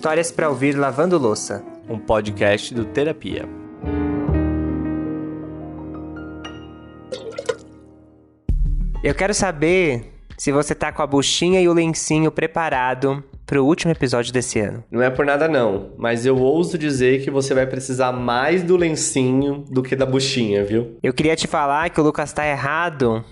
Histórias para ouvir lavando louça. Um podcast do Terapia. Eu quero saber se você tá com a buchinha e o lencinho preparado pro último episódio desse ano. Não é por nada não, mas eu ouso dizer que você vai precisar mais do lencinho do que da buchinha, viu? Eu queria te falar que o Lucas tá errado,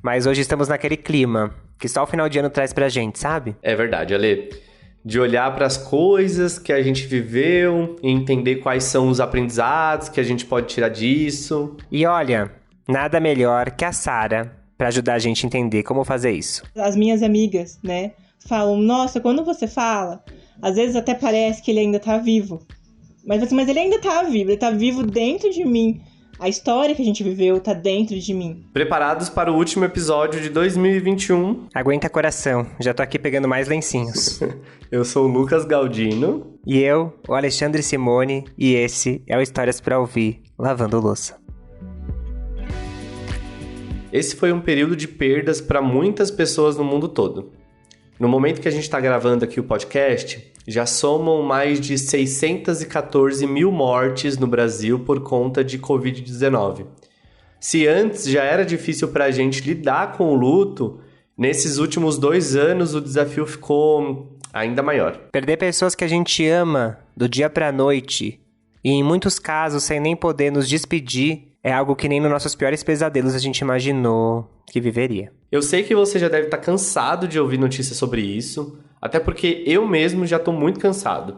mas hoje estamos naquele clima que só o final de ano traz pra gente, sabe? É verdade, Ale. De olhar para as coisas que a gente viveu e entender quais são os aprendizados que a gente pode tirar disso. E olha, nada melhor que a Sara pra ajudar a gente a entender como fazer isso. As minhas amigas, né, falam, nossa, quando você fala, às vezes até parece que ele ainda tá vivo. Mas ele ainda tá vivo, ele tá vivo dentro de mim. A história que a gente viveu tá dentro de mim. Preparados para o último episódio de 2021. Aguenta coração, já tô aqui pegando mais lencinhos. Eu sou o Lucas Galdino. E eu, o Alexandre Simone, e esse é o Histórias pra Ouvir, lavando louça. Esse foi um período de perdas para muitas pessoas no mundo todo. No momento que a gente está gravando aqui o podcast, já somam mais de 614 mil mortes no Brasil por conta de Covid-19. Se antes já era difícil para a gente lidar com o luto, nesses últimos 2 anos o desafio ficou ainda maior. Perder pessoas que a gente ama do dia pra noite, e em muitos casos sem nem poder nos despedir, é algo que nem nos nossos piores pesadelos a gente imaginou que viveria. Eu sei que você já deve estar cansado de ouvir notícias sobre isso, até porque eu mesmo já estou muito cansado.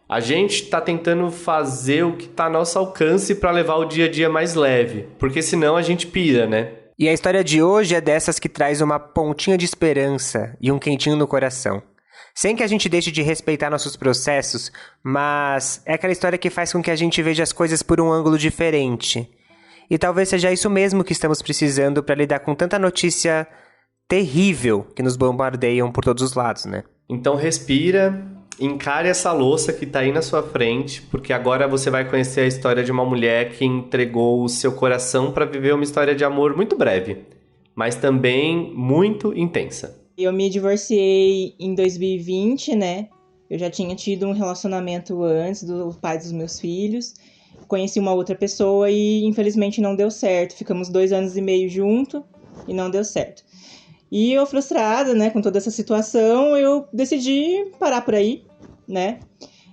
A gente está tentando fazer o que está ao nosso alcance para levar o dia a dia mais leve, porque senão a gente pira, né? E a história de hoje é dessas que traz uma pontinha de esperança e um quentinho no coração. Sem que a gente deixe de respeitar nossos processos, mas é aquela história que faz com que a gente veja as coisas por um ângulo diferente. E talvez seja isso mesmo que estamos precisando para lidar com tanta notícia terrível que nos bombardeiam por todos os lados, né? Então respira, encare essa louça que tá aí na sua frente, porque agora você vai conhecer a história de uma mulher que entregou o seu coração para viver uma história de amor muito breve, mas também muito intensa. Eu me divorciei em 2020, né? Eu já tinha tido um relacionamento antes do pai dos meus filhos. Conheci uma outra pessoa e infelizmente não deu certo. Ficamos 2 anos e meio junto e não deu certo. E eu frustrada, né, com toda essa situação, eu decidi parar por aí, né?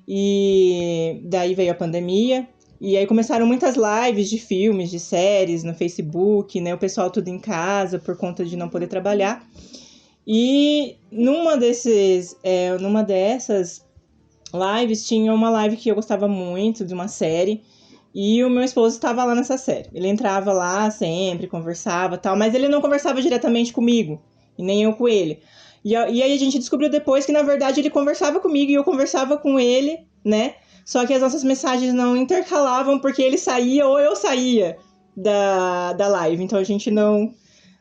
E daí veio a pandemia. E aí começaram muitas lives de filmes, de séries no Facebook, né? O pessoal tudo em casa por conta de não poder trabalhar. E numa dessas lives tinha uma live que eu gostava muito, de uma série. E o meu esposo estava lá nessa série. Ele entrava lá sempre, conversava e tal, mas ele não conversava diretamente comigo, e nem eu com ele. E aí a gente descobriu depois que, na verdade, ele conversava comigo e eu conversava com ele, né? Só que as nossas mensagens não intercalavam porque ele saía ou eu saía da live. Então a gente não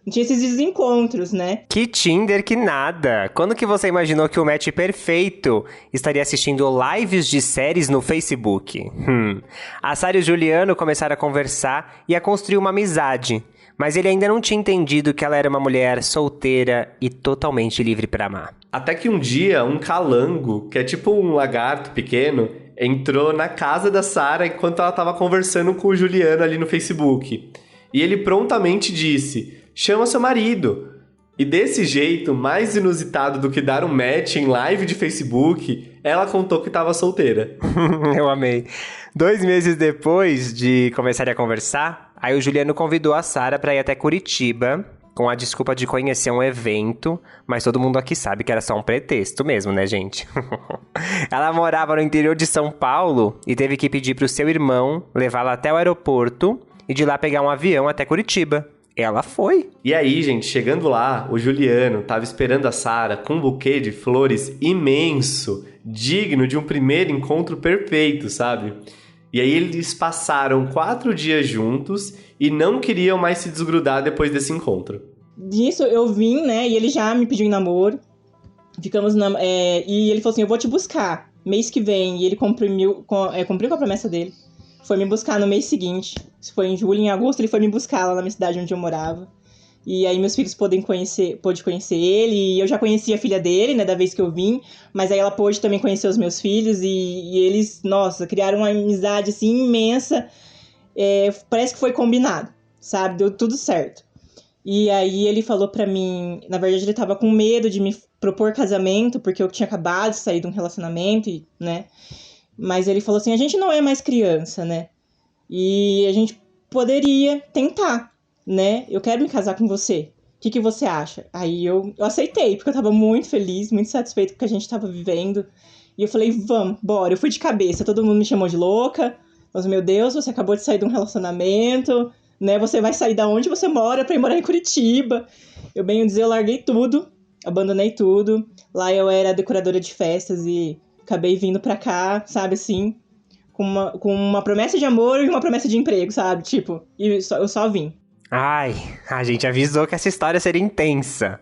tinha esses desencontros, né? Que Tinder, que nada! Quando que você imaginou que o match perfeito estaria assistindo lives de séries no Facebook? A Sara e o Juliano começaram a conversar e a construir uma amizade, mas ele ainda não tinha entendido que ela era uma mulher solteira e totalmente livre para amar. Até que um dia, um calango, que é tipo um lagarto pequeno, entrou na casa da Sara enquanto ela estava conversando com o Juliano ali no Facebook. E ele prontamente disse: chama seu marido. E desse jeito, mais inusitado do que dar um match em live de Facebook, ela contou que estava solteira. Eu amei. 2 meses depois de começarem a conversar, aí o Juliano convidou a Sara para ir até Curitiba, com a desculpa de conhecer um evento, mas todo mundo aqui sabe que era só um pretexto mesmo, né, gente? Ela morava no interior de São Paulo e teve que pedir pro seu irmão levá-la até o aeroporto e de lá pegar um avião até Curitiba. Ela foi. E aí, gente, chegando lá, o Juliano tava esperando a Sara com um buquê de flores imenso, digno de um primeiro encontro perfeito, sabe? E aí eles passaram 4 dias juntos e não queriam mais se desgrudar depois desse encontro. Disso eu vim, né, e ele já me pediu em namoro. Ficamos e ele falou assim, eu vou te buscar mês que vem. E ele cumpriu com a promessa dele. Foi me buscar no mês seguinte. Isso foi em julho, em agosto, ele foi me buscar lá na minha cidade onde eu morava. E aí meus filhos pôde conhecer ele, e eu já conhecia a filha dele, né, da vez que eu vim, mas aí ela pôde também conhecer os meus filhos, e eles, nossa, criaram uma amizade, assim, imensa. Parece que foi combinado, sabe? Deu tudo certo. E aí ele falou pra mim, na verdade ele tava com medo de me propor casamento, porque eu tinha acabado de sair de um relacionamento, né? Mas ele falou assim, a gente não é mais criança, né? E a gente poderia tentar, né? Eu quero me casar com você. O que você acha? Aí eu aceitei, porque eu tava muito feliz, muito satisfeito com o que a gente tava vivendo. E eu falei, vamos, bora. Eu fui de cabeça, todo mundo me chamou de louca. Mas, meu Deus, você acabou de sair de um relacionamento, né? Você vai sair da onde você mora pra ir morar em Curitiba. Eu, bem dizer, eu larguei tudo, abandonei tudo. Lá eu era decoradora de festas e acabei vindo pra cá, sabe, assim, com uma promessa de amor e uma promessa de emprego, sabe? Tipo, eu só vim. Ai, a gente avisou que essa história seria intensa.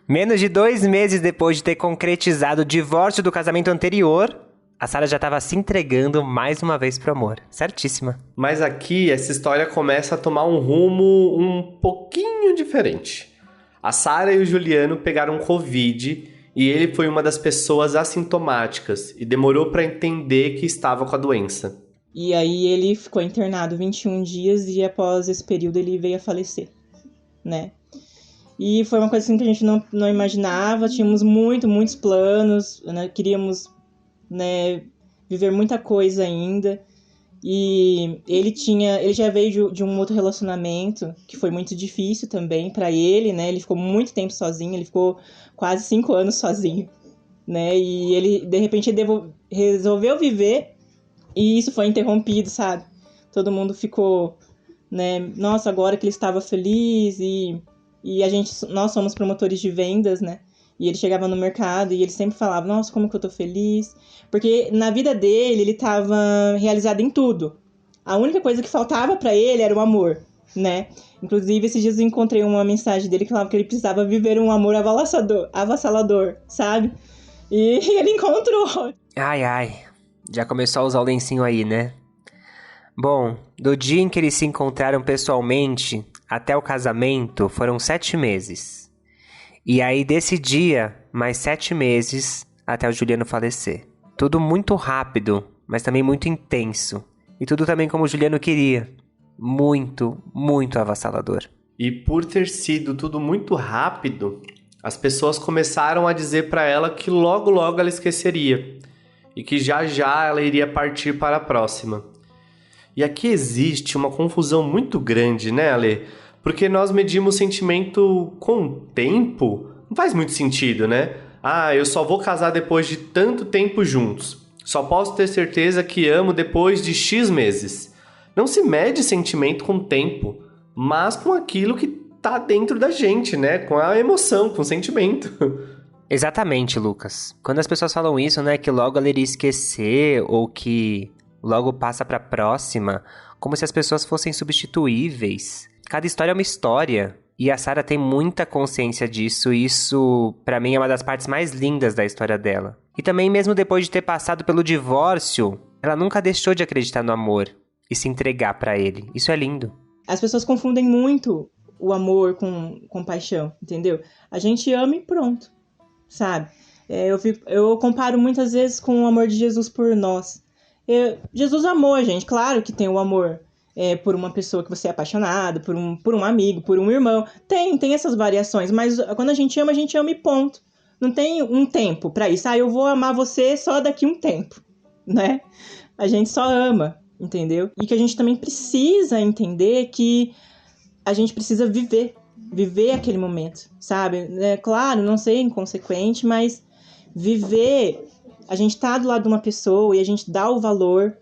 Menos de 2 meses depois de ter concretizado o divórcio do casamento anterior, a Sara já estava se entregando mais uma vez pro amor. Certíssima. Mas aqui, essa história começa a tomar um rumo um pouquinho diferente. A Sara e o Juliano pegaram Covid e ele foi uma das pessoas assintomáticas e demorou para entender que estava com a doença. E aí ele ficou internado 21 dias e após esse período ele veio a falecer, né? E foi uma coisa assim que a gente não imaginava, tínhamos muitos planos, né? Queríamos, né, viver muita coisa ainda. E ele já veio de um outro relacionamento que foi muito difícil também pra ele, né? Ele ficou muito tempo sozinho, ele ficou quase 5 anos sozinho, né? E ele, de repente, resolveu viver e isso foi interrompido, sabe? Todo mundo ficou, né? Nossa, agora que ele estava feliz e nós somos promotores de vendas, né? E ele chegava no mercado e ele sempre falava, nossa, como que eu tô feliz. Porque na vida dele, ele tava realizado em tudo. A única coisa que faltava pra ele era o amor, né? Inclusive, esses dias eu encontrei uma mensagem dele que falava que ele precisava viver um amor avassalador, sabe? E ele encontrou. Ai, já começou a usar o lencinho aí, né? Bom, do dia em que eles se encontraram pessoalmente até o casamento foram 7 meses. E aí, desse dia, mais 7 meses até o Juliano falecer. Tudo muito rápido, mas também muito intenso. E tudo também como o Juliano queria. Muito avassalador. E por ter sido tudo muito rápido, as pessoas começaram a dizer pra ela que logo ela esqueceria. E que já ela iria partir para a próxima. E aqui existe uma confusão muito grande, né, Ale? Porque nós medimos sentimento com o tempo. Não faz muito sentido, né? Ah, eu só vou casar depois de tanto tempo juntos. Só posso ter certeza que amo depois de X meses. Não se mede sentimento com tempo, mas com aquilo que tá dentro da gente, né? Com a emoção, com o sentimento. Exatamente, Lucas. Quando as pessoas falam isso, né, que logo ela iria esquecer ou que logo passa pra próxima, como se as pessoas fossem substituíveis. Cada história é uma história. E a Sara tem muita consciência disso, e isso, pra mim, é uma das partes mais lindas da história dela. E também, mesmo depois de ter passado pelo divórcio, ela nunca deixou de acreditar no amor e se entregar pra ele. Isso é lindo. As pessoas confundem muito o amor com paixão, entendeu? A gente ama e pronto, sabe? Eu comparo muitas vezes com o amor de Jesus por nós. Jesus amou a gente, claro que tem o amor por uma pessoa que você é apaixonado, por um amigo, por um irmão. Tem essas variações, mas quando a gente ama e ponto. Não tem um tempo pra isso. Eu vou amar você só daqui um tempo, né? A gente só ama, entendeu? E que a gente também precisa entender que a gente precisa viver aquele momento, sabe? Claro, não ser inconsequente, mas viver, a gente tá do lado de uma pessoa e a gente dá o valor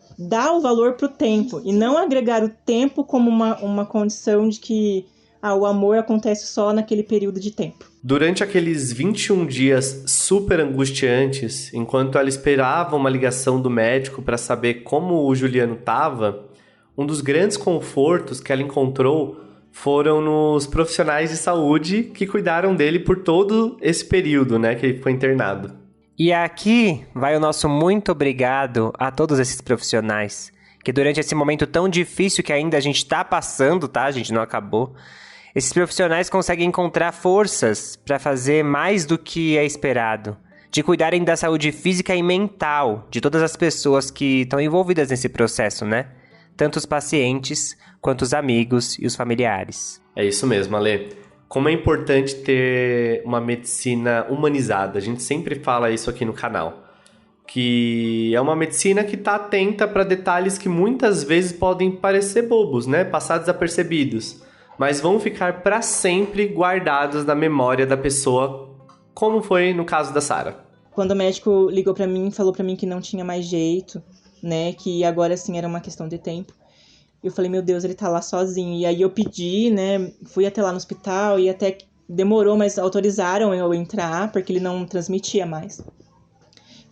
pro tempo, e não agregar o tempo como uma condição de que o amor acontece só naquele período de tempo. Durante aqueles 21 dias super angustiantes, enquanto ela esperava uma ligação do médico para saber como o Juliano estava, um dos grandes confortos que ela encontrou foram nos profissionais de saúde que cuidaram dele por todo esse período, né, que ele foi internado. E aqui vai o nosso muito obrigado a todos esses profissionais, que durante esse momento tão difícil que ainda a gente tá passando, tá? A gente não acabou. Esses profissionais conseguem encontrar forças para fazer mais do que é esperado, de cuidarem da saúde física e mental de todas as pessoas que estão envolvidas nesse processo, né? Tanto os pacientes, quanto os amigos e os familiares. É isso mesmo, Ale. Como é importante ter uma medicina humanizada. A gente sempre fala isso aqui no canal. Que é uma medicina que está atenta para detalhes que muitas vezes podem parecer bobos, né? Passar desapercebidos. Mas vão ficar para sempre guardados na memória da pessoa, como foi no caso da Sara. Quando o médico ligou para mim, falou para mim que não tinha mais jeito, né? Que agora sim era uma questão de tempo. Eu falei, meu Deus, ele tá lá sozinho. E aí eu pedi, né? Fui até lá no hospital e até demorou, mas autorizaram eu entrar, porque ele não transmitia mais.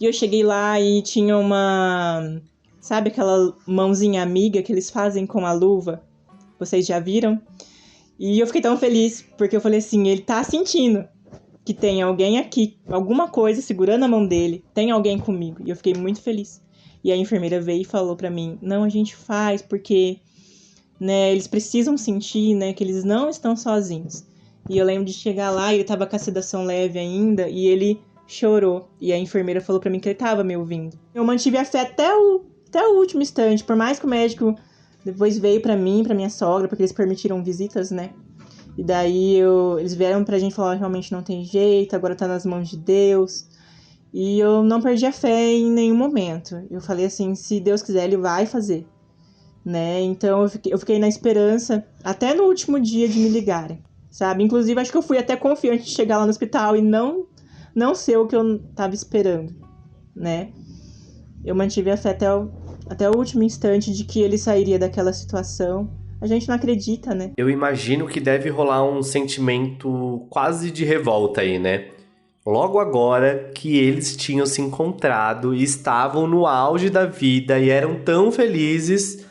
E eu cheguei lá e tinha uma... Sabe aquela mãozinha amiga que eles fazem com a luva? Vocês já viram? E eu fiquei tão feliz, porque eu falei assim, ele tá sentindo que tem alguém aqui, alguma coisa segurando a mão dele, tem alguém comigo. E eu fiquei muito feliz. E a enfermeira veio e falou pra mim, não, a gente faz porque, né, eles precisam sentir, né, que eles não estão sozinhos. E eu lembro de chegar lá, e ele tava com a sedação leve ainda, e ele chorou. E a enfermeira falou pra mim que ele tava me ouvindo. Eu mantive a fé até o último instante, por mais que o médico depois veio pra mim, pra minha sogra, porque eles permitiram visitas, né. E daí eles vieram pra gente falar, realmente não tem jeito, agora tá nas mãos de Deus. E eu não perdi a fé em nenhum momento. Eu falei assim, se Deus quiser, Ele vai fazer, né? Então eu fiquei na esperança até no último dia de me ligarem, sabe? Inclusive, acho que eu fui até confiante de chegar lá no hospital e não ser o que eu tava esperando, né? Eu mantive a fé até o último instante de que ele sairia daquela situação. A gente não acredita, né? Eu imagino que deve rolar um sentimento quase de revolta aí, né? Logo agora que eles tinham se encontrado e estavam no auge da vida e eram tão felizes,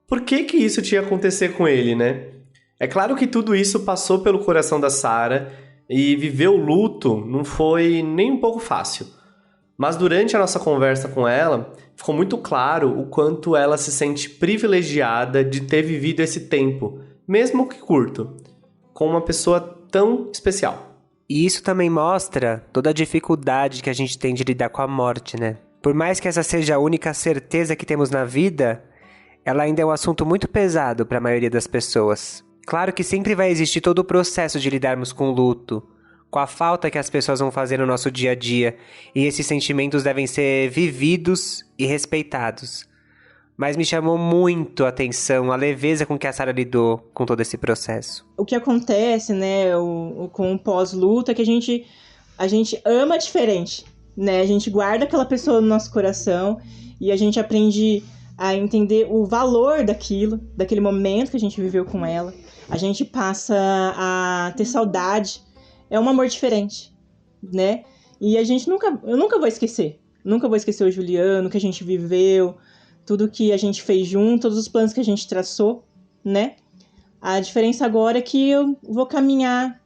por que isso tinha que acontecer com ele, né? É claro que tudo isso passou pelo coração da Sara e viver o luto não foi nem um pouco fácil. Mas durante a nossa conversa com ela, ficou muito claro o quanto ela se sente privilegiada de ter vivido esse tempo, mesmo que curto, com uma pessoa tão especial. E isso também mostra toda a dificuldade que a gente tem de lidar com a morte, né? Por mais que essa seja a única certeza que temos na vida, ela ainda é um assunto muito pesado para a maioria das pessoas. Claro que sempre vai existir todo o processo de lidarmos com o luto, com a falta que as pessoas vão fazer no nosso dia a dia, e esses sentimentos devem ser vividos e respeitados. Mas me chamou muito a atenção a leveza com que a Sara lidou com todo esse processo. O que acontece, né, com o pós-luto é que a gente ama diferente, né? A gente guarda aquela pessoa no nosso coração e a gente aprende a entender o valor daquele momento que a gente viveu com ela. A gente passa a ter saudade. É um amor diferente, né? E eu nunca vou esquecer. Nunca vou esquecer o Juliano, que a gente viveu, tudo que a gente fez junto, todos os planos que a gente traçou, né? A diferença agora é que eu vou caminhar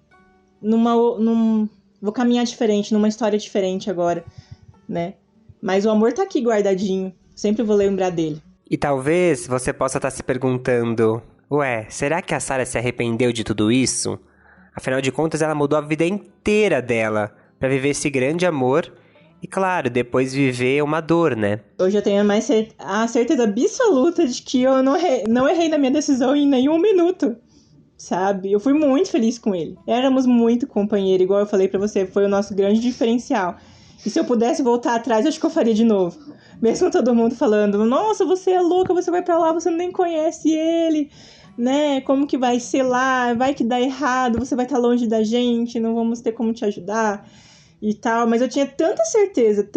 vou caminhar diferente, numa história diferente agora, né? Mas o amor tá aqui guardadinho, sempre vou lembrar dele. E talvez você possa estar se perguntando, ué, será que a Sara se arrependeu de tudo isso? Afinal de contas, ela mudou a vida inteira dela pra viver esse grande amor e, claro, depois viver uma dor, né? Hoje eu tenho a certeza absoluta de que eu não errei na minha decisão em nenhum minuto, sabe? Eu fui muito feliz com ele. Éramos muito companheiros, igual eu falei pra você, foi o nosso grande diferencial. E se eu pudesse voltar atrás, eu acho que eu faria de novo. Mesmo todo mundo falando, nossa, você é louca, você vai pra lá, você nem conhece ele, né? Como que vai ser lá? Vai que dá errado, você vai estar longe da gente, não vamos ter como te ajudar e tal. Mas eu tinha tanta certeza.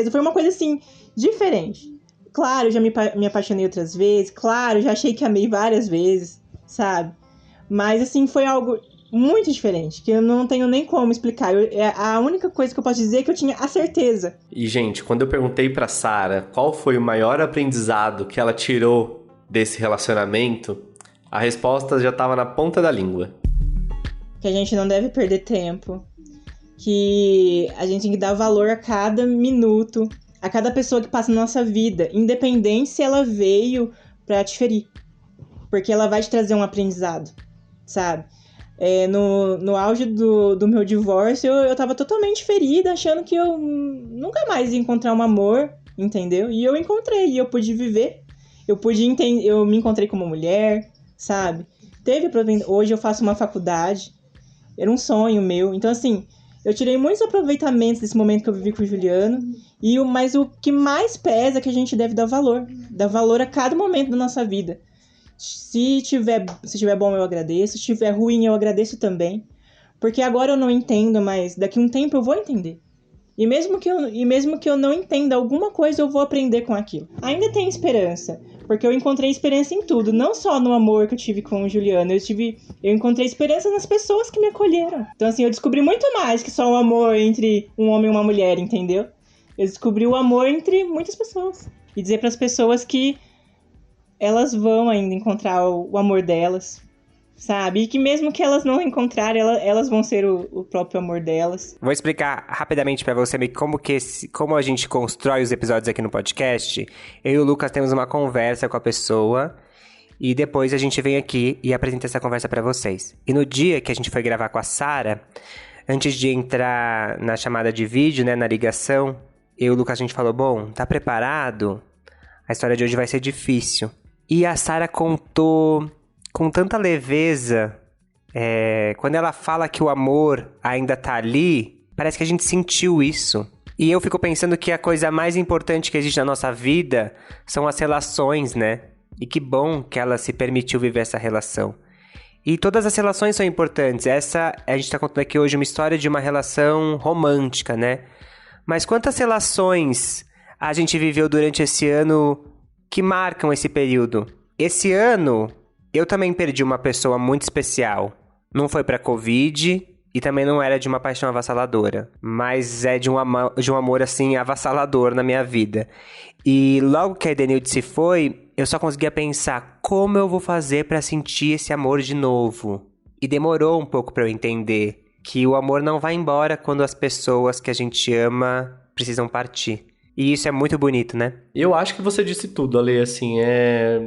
Foi uma coisa, assim, diferente. Claro, eu já me apaixonei outras vezes, claro, já achei que amei várias vezes, sabe? Mas, assim, foi algo muito diferente, que eu não tenho nem como explicar. A única coisa que eu posso dizer é que eu tinha a certeza. E, gente, quando eu perguntei pra Sara qual foi o maior aprendizado que ela tirou desse relacionamento, a resposta já estava na ponta da língua. Que a gente não deve perder tempo, que a gente tem que dar valor a cada minuto, a cada pessoa que passa na nossa vida, independente se ela veio pra te ferir, porque ela vai te trazer um aprendizado, sabe? No auge do meu divórcio, eu tava totalmente ferida, achando que eu nunca mais ia encontrar um amor, entendeu? E eu encontrei, e eu pude viver. Eu me encontrei como mulher, sabe? Hoje eu faço uma faculdade, era um sonho meu. Então, assim, eu tirei muitos aproveitamentos desse momento que eu vivi com o Juliano. Mas o que mais pesa é que a gente deve dar valor. Dar valor a cada momento da nossa vida. Se tiver bom, eu agradeço. Se tiver ruim, eu agradeço também. Porque agora eu não entendo, mas daqui a um tempo eu vou entender. E mesmo que eu não entenda alguma coisa, eu vou aprender com aquilo. Ainda tem esperança. Porque eu encontrei esperança em tudo. Não só no amor que eu tive com o Juliano. Eu encontrei esperança nas pessoas que me acolheram. Então, assim, eu descobri muito mais que só o amor entre um homem e uma mulher, entendeu? Eu descobri o amor entre muitas pessoas. E dizer para as pessoas que elas vão ainda encontrar o amor delas, sabe? E que mesmo que elas não encontrarem, elas vão ser o próprio amor delas. Vou explicar rapidamente pra você como a gente constrói os episódios aqui no podcast. Eu e o Lucas temos uma conversa com a pessoa e depois a gente vem aqui e apresenta essa conversa pra vocês. E no dia que a gente foi gravar com a Sara, antes de entrar na chamada de vídeo, né, na ligação, eu e o Lucas a gente falou, bom, tá preparado? A história de hoje vai ser difícil. E a Sara contou com tanta leveza, quando ela fala que o amor ainda tá ali, parece que a gente sentiu isso. E eu fico pensando que a coisa mais importante que existe na nossa vida são as relações, né? E que bom que ela se permitiu viver essa relação. E todas as relações são importantes. A gente tá contando aqui hoje uma história de uma relação romântica, né? Mas quantas relações a gente viveu durante esse ano que marcam esse período? Esse ano, eu também perdi uma pessoa muito especial. Não foi pra Covid e também não era de uma paixão avassaladora. Mas é de um amor, assim, avassalador na minha vida. E logo que a Edenilde se foi, eu só conseguia pensar como eu vou fazer pra sentir esse amor de novo. E demorou um pouco pra eu entender que o amor não vai embora quando as pessoas que a gente ama precisam partir. E isso é muito bonito, né? Eu acho que você disse tudo, Ale, assim,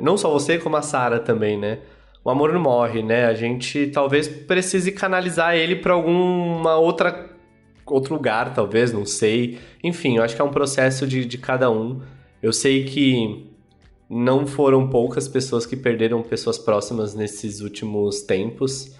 não só você, como a Sara também, né? O amor não morre, né? A gente talvez precise canalizar ele pra outro lugar, talvez, não sei. Enfim, eu acho que é um processo de cada um. Eu sei que não foram poucas pessoas que perderam pessoas próximas nesses últimos tempos,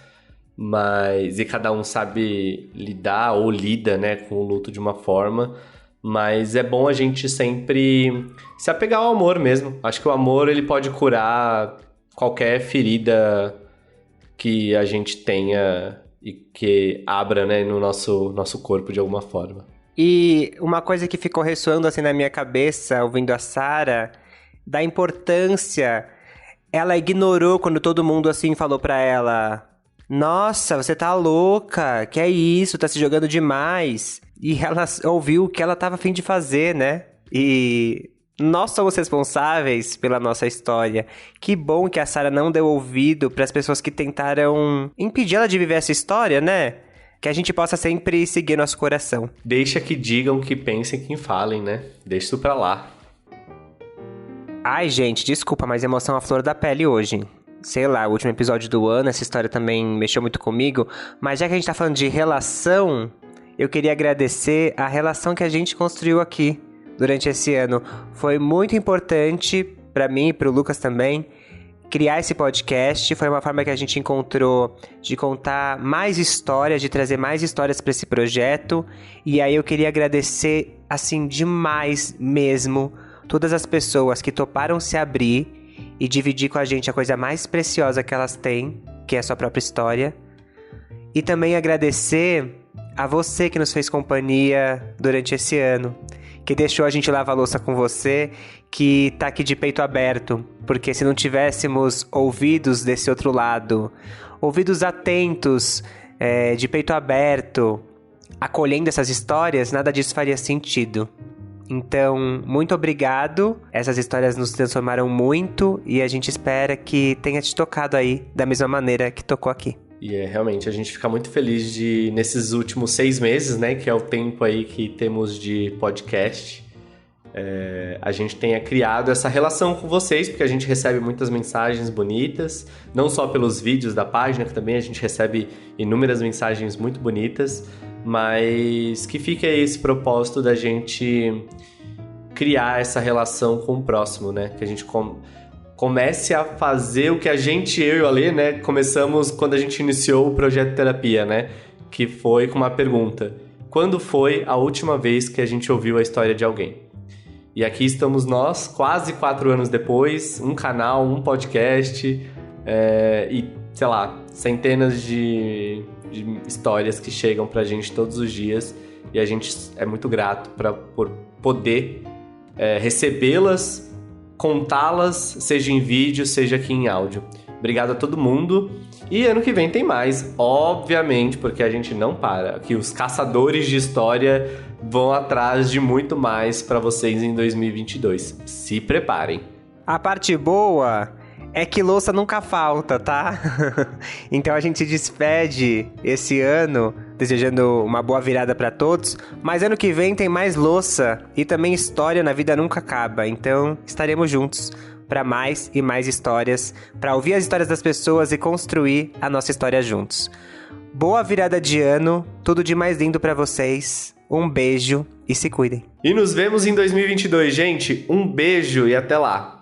e cada um sabe lidar ou lida, né, com o luto de uma forma. Mas é bom a gente sempre se apegar ao amor mesmo. Acho que o amor, ele pode curar qualquer ferida que a gente tenha e que abra, né, no nosso corpo de alguma forma. E uma coisa que ficou ressoando assim na minha cabeça, ouvindo a Sara, da importância, ela ignorou quando todo mundo assim falou pra ela: nossa, você tá louca, que é isso, tá se jogando demais. E ela ouviu o que ela tava a fim de fazer, né? E nós somos responsáveis pela nossa história. Que bom que a Sara não deu ouvido pras pessoas que tentaram impedir ela de viver essa história, né? Que a gente possa sempre seguir nosso coração. Deixa que digam, que pensem, que falem, né? Deixa isso pra lá. Ai, gente, desculpa, mas emoção à flor da pele hoje. Sei lá, o último episódio do ano, essa história também mexeu muito comigo. Mas já que a gente tá falando de relação, eu queria agradecer a relação que a gente construiu aqui durante esse ano. Foi muito importante pra mim e pro Lucas também criar esse podcast. Foi uma forma que a gente encontrou de contar mais histórias, de trazer mais histórias pra esse projeto. E aí eu queria agradecer, assim, demais mesmo, todas as pessoas que toparam se abrir e dividir com a gente a coisa mais preciosa que elas têm, que é a sua própria história. E também agradecer a você que nos fez companhia durante esse ano, que deixou a gente lavar a louça com você, que tá aqui de peito aberto, porque se não tivéssemos ouvidos desse outro lado, ouvidos atentos, de peito aberto, acolhendo essas histórias, nada disso faria sentido. Então, muito obrigado. Essas histórias nos transformaram muito e a gente espera que tenha te tocado aí da mesma maneira que tocou aqui. E realmente, a gente fica muito feliz nesses últimos 6 meses, né, que é o tempo aí que temos de podcast, a gente tenha criado essa relação com vocês, porque a gente recebe muitas mensagens bonitas, não só pelos vídeos da página, que também a gente recebe inúmeras mensagens muito bonitas, mas que fica aí esse propósito da gente criar essa relação com o próximo, né? Que a gente comece a fazer o que eu e o Alê, né, começamos quando a gente iniciou o projeto Terapia, né? Que foi com uma pergunta: quando foi a última vez que a gente ouviu a história de alguém? E aqui estamos nós, quase 4 anos depois, um canal, um podcast e, sei lá, centenas de histórias que chegam pra gente todos os dias. E a gente é muito grato por poder recebê-las, contá-las, seja em vídeo, seja aqui em áudio. Obrigado a todo mundo. E ano que vem tem mais, obviamente, porque a gente não para. Aqui os caçadores de história vão atrás de muito mais para vocês em 2022. Se preparem. A parte boa é que louça nunca falta, tá? Então a gente se despede esse ano desejando uma boa virada para todos, mas ano que vem tem mais louça e também história na vida nunca acaba. Então estaremos juntos para mais e mais histórias, para ouvir as histórias das pessoas e construir a nossa história juntos. Boa virada de ano, tudo de mais lindo para vocês. Um beijo e se cuidem. E nos vemos em 2022, gente. Um beijo e até lá.